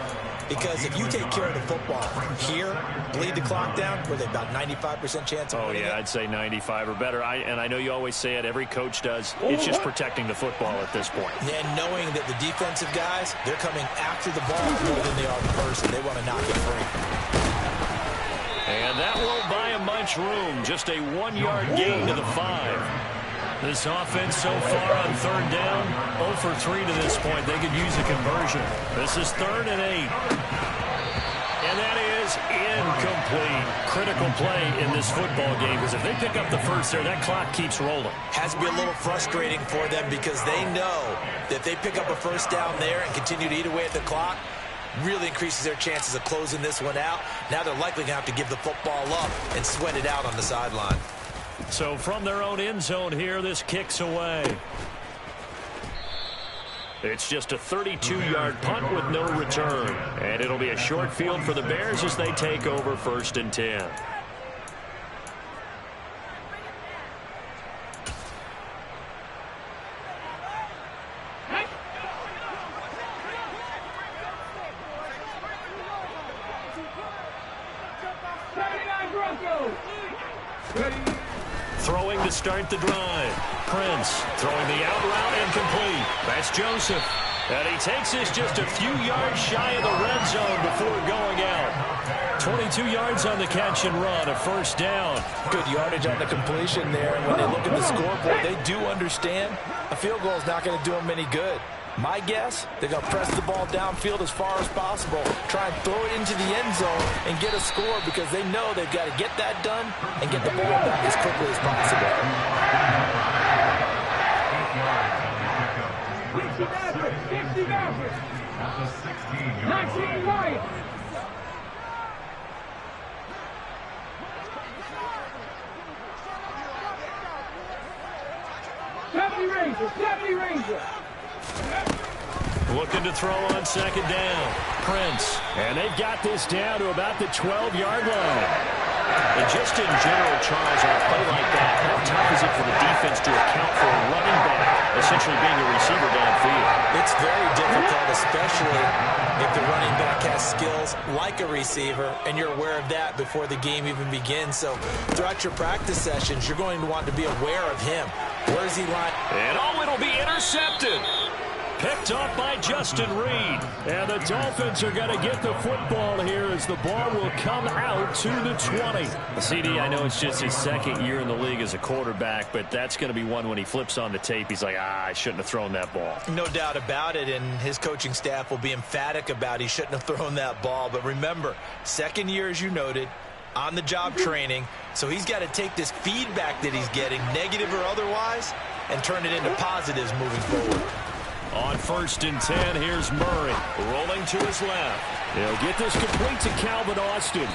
Because if you take care of the football here, bleed the clock down, with about 95% chance of winning it. I'd say 95 or better. And I know you always say it, every coach does. It's just protecting the football at this point. And knowing that the defensive guys, they're coming after the ball more than they are the person. They want to knock it free. And that won't buy him much room. Just a 1-yard gain to the 5. This offense so far on 3rd down, 0 for 3 to this point. They could use a conversion. This is 3rd and 8. And that is incomplete. Critical play in this football game, because if they pick up the first there, that clock keeps rolling. Has to be a little frustrating for them, because they know that if they pick up a first down there and continue to eat away at the clock, really increases their chances of closing this one out. Now they're likely going to have to give the football up and sweat it out on the sideline. So from their own end zone here, this kicks away. It's just a 32-yard punt with no return. And it'll be a short field for the Bears as they take over 1st and 10. Throwing to start the drive. Prince throwing the out route incomplete. That's Joseph. And he takes this just a few yards shy of the red zone before going out. 22 yards on the catch and run, a 1st down. Good yardage on the completion there. And when they look at the scoreboard, they do understand a field goal is not going to do them any good. My guess, they're going to press the ball downfield as far as possible, try and throw it into the end zone and get a score, because they know they've got to get that done and get the ball back as quickly as possible. 60 Mavericks. At the 16-yard 19 Lions. Seventy Rangers. Looking to throw on 2nd down. Prince. And they've got this down to about the 12-yard line. And just in general, Charles, on a play like that, how tough is it for the defense to account for a running back essentially being a receiver downfield? It's very difficult, especially if the running back has skills like a receiver, and you're aware of that before the game even begins. So throughout your practice sessions, you're going to want to be aware of him. Where is he lying? And it'll be intercepted. Picked off by Justin Reed. And the Dolphins are going to get the football here as the ball will come out to the 20. CD, I know it's just his 2nd year in the league as a quarterback, but that's going to be one when he flips on the tape, he's like, I shouldn't have thrown that ball. No doubt about it, and his coaching staff will be emphatic about he shouldn't have thrown that ball. But remember, 2nd year, as you noted, on-the-job training, so he's got to take this feedback that he's getting, negative or otherwise, and turn it into positives moving forward. On 1st and 10, here's Murray. Rolling to his left. He'll get this complete to Calvin Austin.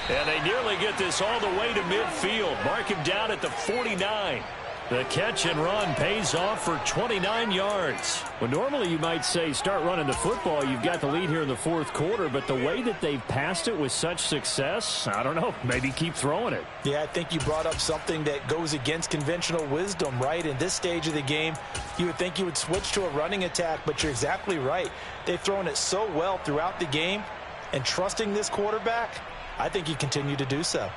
And they nearly get this all the way to midfield. Mark him down at the 49. The catch and run pays off for 29 yards. Well, normally you might say start running the football. You've got the lead here in the 4th quarter, but the way that they've passed it with such success, I don't know, maybe keep throwing it. Yeah, I think you brought up something that goes against conventional wisdom, right? In this stage of the game, you would think you would switch to a running attack, but you're exactly right. They've thrown it so well throughout the game, and trusting this quarterback, I think you continue to do so.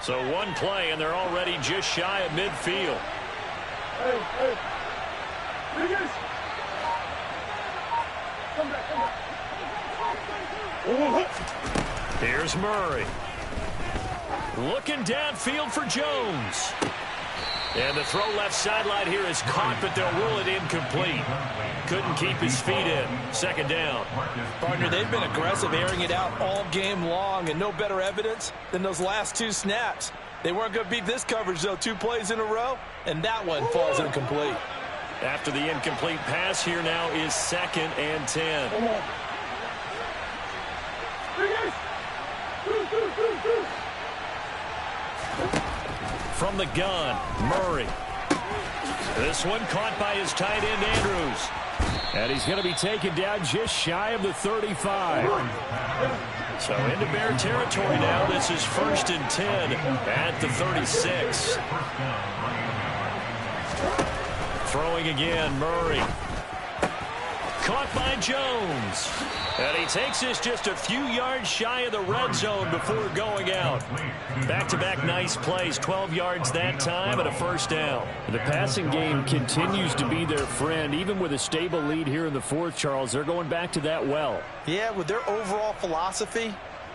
So one play, and they're already just shy of midfield. Here's Murray. Looking downfield for Jones. And the throw left sideline here is caught, but they'll rule it incomplete. Couldn't keep his feet in. 2nd down. Partner, they've been aggressive, airing it out all game long, and no better evidence than those last 2 snaps. They weren't going to beat this coverage, though. 2 plays in a row, and that one falls incomplete. After the incomplete pass, here now is 2nd and 10. From the gun, Murray. This one caught by his tight end, Andrews. And he's going to be taken down just shy of the 35. So into Bear territory now. This is 1st and 10 at the 36. Throwing again, Murray. Caught by Jones. And he takes this just a few yards shy of the red zone before going out. Back-to-back nice plays, 12 yards that time and a 1st down. The passing game continues to be their friend. Even with a stable lead here in the 4th, Charles, they're going back to that well. Yeah, with their overall philosophy,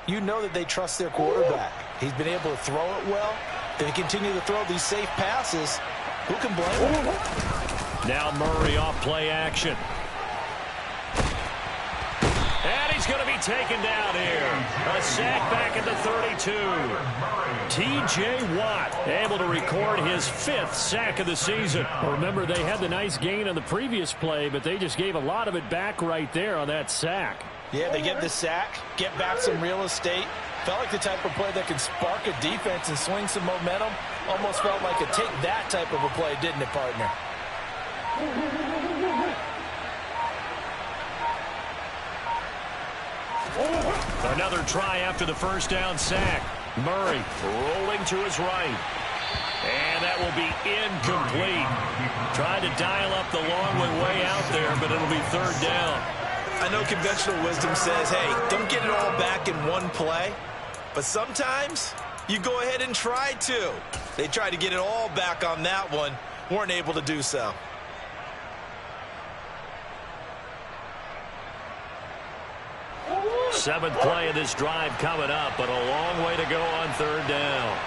you know that they trust their quarterback. He's been able to throw it well. If they continue to throw these safe passes, who can blame them? Now Murray off play action. And he's going to be taken down here. A sack back at the 32. T.J. Watt able to record his 5th sack of the season. Remember, they had the nice gain on the previous play, but they just gave a lot of it back right there on that sack. Yeah, they get the sack, get back some real estate. Felt like the type of play that can spark a defense and swing some momentum. Almost felt like a take that type of a play, didn't it, partner? Another try after the 1st down sack. Murray rolling to his right. And that will be incomplete. Tried to dial up the long way out there, but it'll be 3rd down. I know conventional wisdom says, hey, don't get it all back in one play. But sometimes you go ahead and try to. They tried to get it all back on that one. Weren't able to do so. Seventh play of this drive coming up, but a long way to go on 3rd down.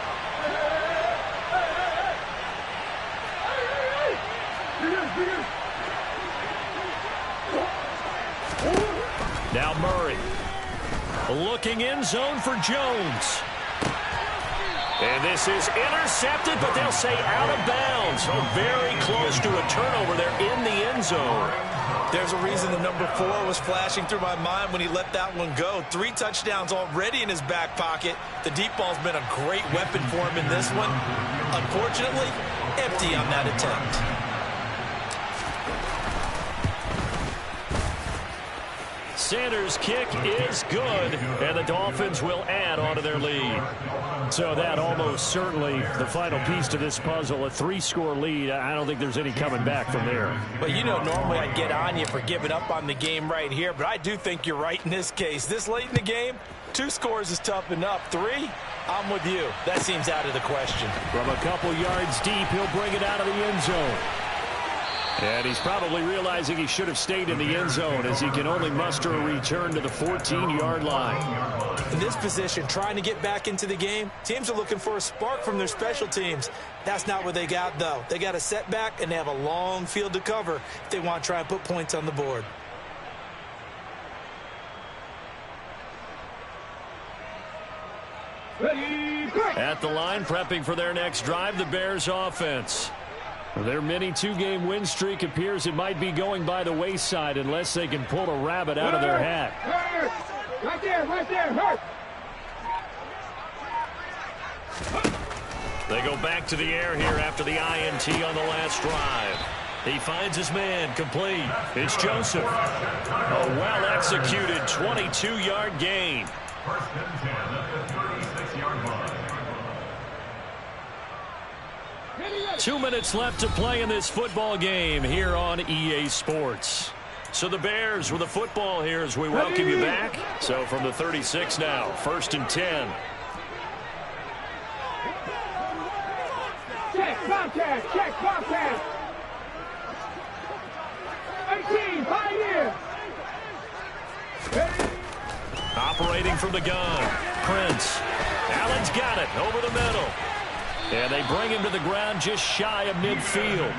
Now Murray. Looking in zone for Jones. And this is intercepted, but they'll say out of bounds. So very close to a turnover there in the end zone. There's a reason the number 4 was flashing through my mind when he let that one go. 3 touchdowns already in his back pocket. The deep ball's been a great weapon for him in this one. Unfortunately, empty on that attempt. Sanders' kick is good, and the Dolphins will add on to their lead. So that almost certainly the final piece to this puzzle, a 3-score lead. I don't think there's any coming back from there. But you know, normally I'd get on you for giving up on the game right here, but I do think you're right in this case. This late in the game, 2 scores is tough enough. 3, I'm with you. That seems out of the question. From a couple yards deep, he'll bring it out of the end zone. And he's probably realizing he should have stayed in the end zone as he can only muster a return to the 14-yard line. In this position, trying to get back into the game, teams are looking for a spark from their special teams. That's not what they got, though. They got a setback, and they have a long field to cover if they want to try and put points on the board. At the line, prepping for their next drive, the Bears offense. Their mini two-game win streak appears it might be going by the wayside unless they can pull a rabbit out of their hat. Right there, hurt. They go back to the air here after the INT on the last drive. He finds his man, complete. It's Joseph. A well-executed 22-yard gain. First and 10 at the 36-yard line. 2 minutes left to play in this football game here on EA Sports. So the Bears with the football here as we welcome you back. So from the 36 now, first and 10. Check, Bobcat. 18, pioneer. Operating from the gun, Prince. Allen's got it over the middle. And they bring him to the ground just shy of midfield.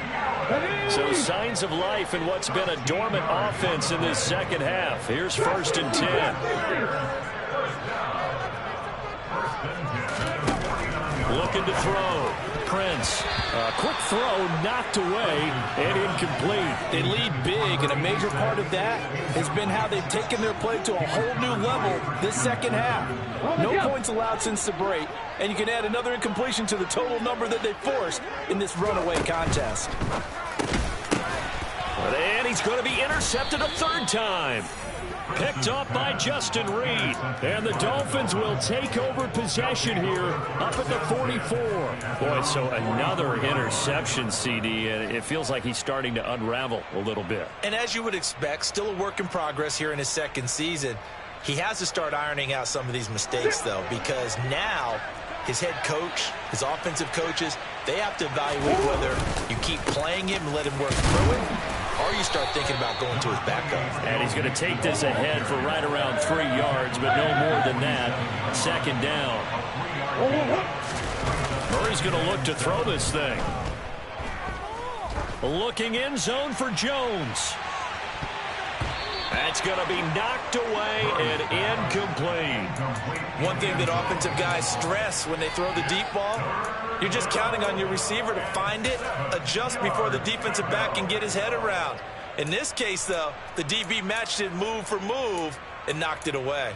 So signs of life in what's been a dormant offense in this second half. Here's first and 10. Looking to throw. Prince. Quick throw knocked away and incomplete. They lead big, and a major part of that has been how they've taken their play to a whole new level this second half. No points allowed since the break, and you can add another incompletion to the total number that they forced in this runaway contest. And he's going to be intercepted a third time. Picked up by Justin Reed. And the Dolphins will take over possession here up at the 44. Boy, so another interception, CD, and it feels like he's starting to unravel a little bit. And as you would expect, still a work in progress here in his second season. He has to start ironing out some of these mistakes, though, because now his head coach, his offensive coaches, they have to evaluate whether you keep playing him and let him work through it, or you start thinking about going to his backup. And he's going to take this ahead for right around 3 yards, but no more than that. Second down. Murray's going to look to throw this thing. Looking in zone for Jones. That's going to be knocked away and incomplete. One thing that offensive guys stress when they throw the deep ball, you're just counting on your receiver to find it, adjust before the defensive back can get his head around. In this case, though, the DB matched it move for move and knocked it away.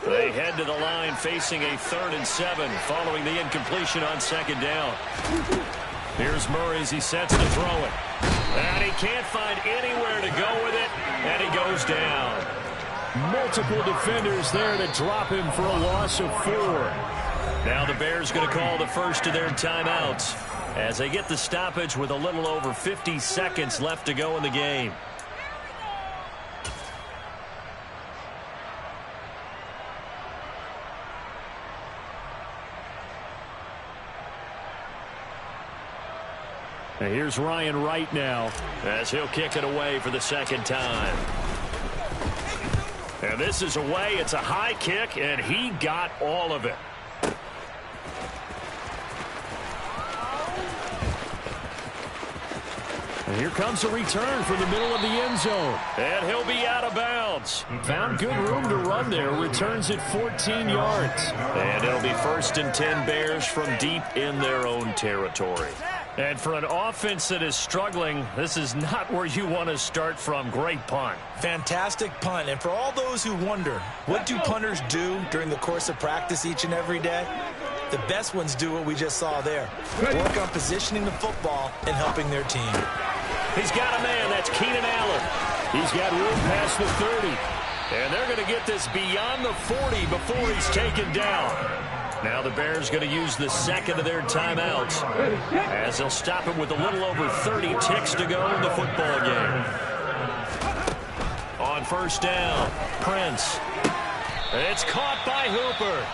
They head to the line facing a 3rd and 7 following the incompletion on second down. Here's Murray as he sets to throw it. And he can't find anywhere to go with it, and he goes down. Multiple defenders there to drop him for a loss of 4. Now the Bears going to call the first of their timeouts as they get the stoppage with a little over 50 seconds left to go in the game. And here's Ryan Wright now as he'll kick it away for the second time. And this is away. It's a high kick, and he got all of it. And here comes a return from the middle of the end zone. And he'll be out of bounds. Found good room to run there. Returns it 14 yards. And it'll be first and 10 Bears from deep in their own territory. And for an offense that is struggling, this is not where you want to start from. Great punt. Fantastic punt. And for all those who wonder, what do punters do during the course of practice each and every day? The best ones do what we just saw there. Work on positioning the football and helping their team. He's got a man. That's Keenan Allen. He's got room past the 30. And they're going to get this beyond the 40 before he's taken down. Now the Bears going to use the second of their timeouts as they'll stop him with a little over 30 ticks to go in the football game. On first down, Prince. It's caught by Hooper.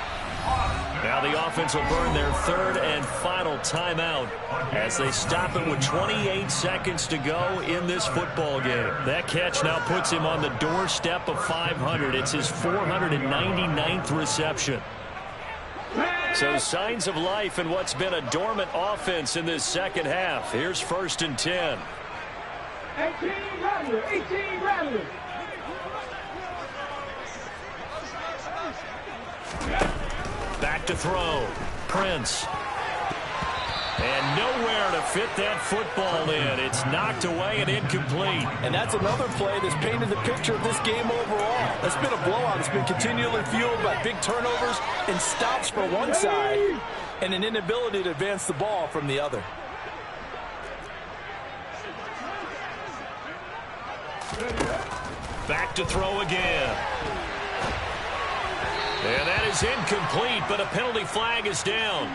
Now the offense will burn their third and final timeout as they stop him with 28 seconds to go in this football game. That catch now puts him on the doorstep of 500. It's his 499th reception. So signs of life in what's been a dormant offense in this second half. Here's first and 10. 18 Rattler. Back to throw. Prince. And nowhere to fit that football in. It's knocked away and incomplete. And that's another play that's painted the picture of this game overall. It's been a blowout. It's been continually fueled by big turnovers and stops for one side and an inability to advance the ball from the other. Back to throw again. And that is incomplete, but a penalty flag is down.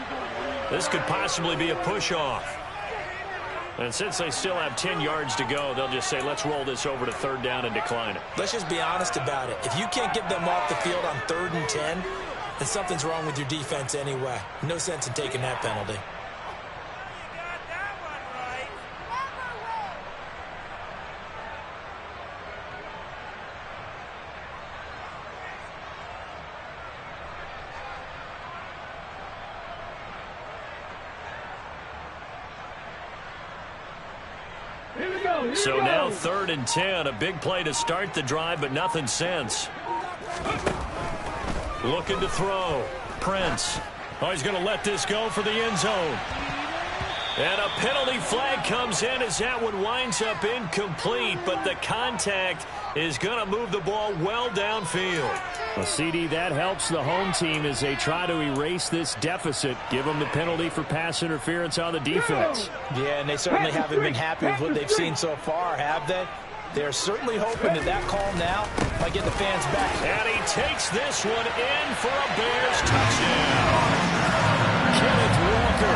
This could possibly be a push-off. And since they still have 10 yards to go, they'll just say, let's roll this over to third down and decline it. Let's just be honest about it. If you can't get them off the field on 3rd and 10, then something's wrong with your defense anyway. No sense in taking that penalty. So now 3rd and 10, a big play to start the drive, but nothing since. Looking to throw. Prince. Oh, he's going to let this go for the end zone. And a penalty flag comes in as that one winds up incomplete, but the contact is going to move the ball well downfield. Well, CD, that helps the home team as they try to erase this deficit. Give them the penalty for pass interference on the defense. Yeah, and they certainly haven't been happy with what they've seen so far, have they? They're certainly hoping that call now might get the fans back. And he takes this one in for a Bears touchdown. Kenneth Walker,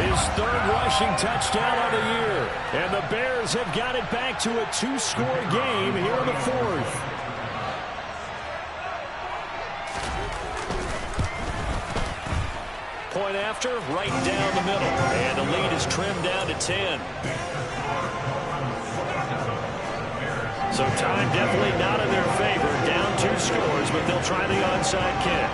his 3rd rushing touchdown of the year. And the Bears have got it back to a 2-score game here in the 4th. Point after, right down the middle. And the lead is trimmed down to 10. So time definitely not in their favor. Down 2 scores, but they'll try the onside kick.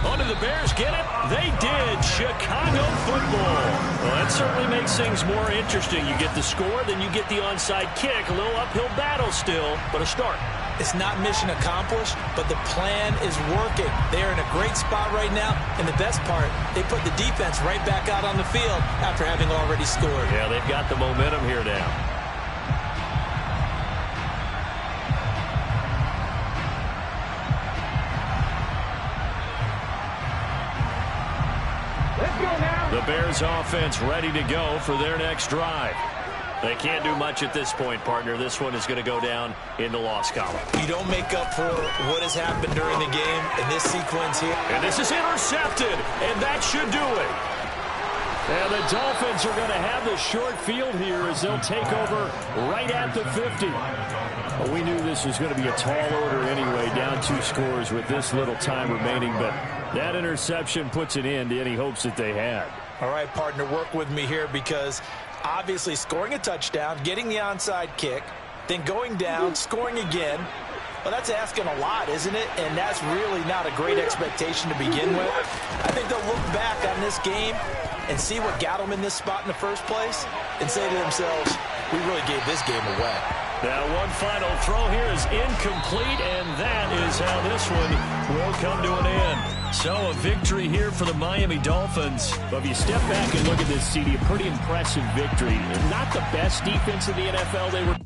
Oh, did the Bears get it? They did. Chicago football. Well, that certainly makes things more interesting. You get the score, then you get the onside kick. A little uphill battle still, but a start. It's not mission accomplished, but the plan is working. They're in a great spot right now, and the best part, they put the defense right back out on the field after having already scored. Yeah, they've got the momentum here now. Let's go now. The Bears offense ready to go for their next drive. They can't do much at this point, partner. This one is going to go down in the loss column. You don't make up for what has happened during the game in this sequence here. And this is intercepted, and that should do it. And the Dolphins are going to have the short field here as they'll take over right at the 50. Well, we knew this was going to be a tall order anyway, down 2 scores with this little time remaining, but that interception puts an end to any hopes that they had. All right, partner, work with me here because obviously scoring a touchdown, getting the onside kick, then going down, scoring again. Well, that's asking a lot, isn't it? And that's really not a great expectation to begin with. I think they'll look back on this game and see what got them in this spot in the first place and say to themselves, we really gave this game away. Now one final throw here is incomplete, and that is how this one will come to an end. So a victory here for the Miami Dolphins. But if you step back and look at this, CD, a pretty impressive victory. Not the best defense in the NFL. They were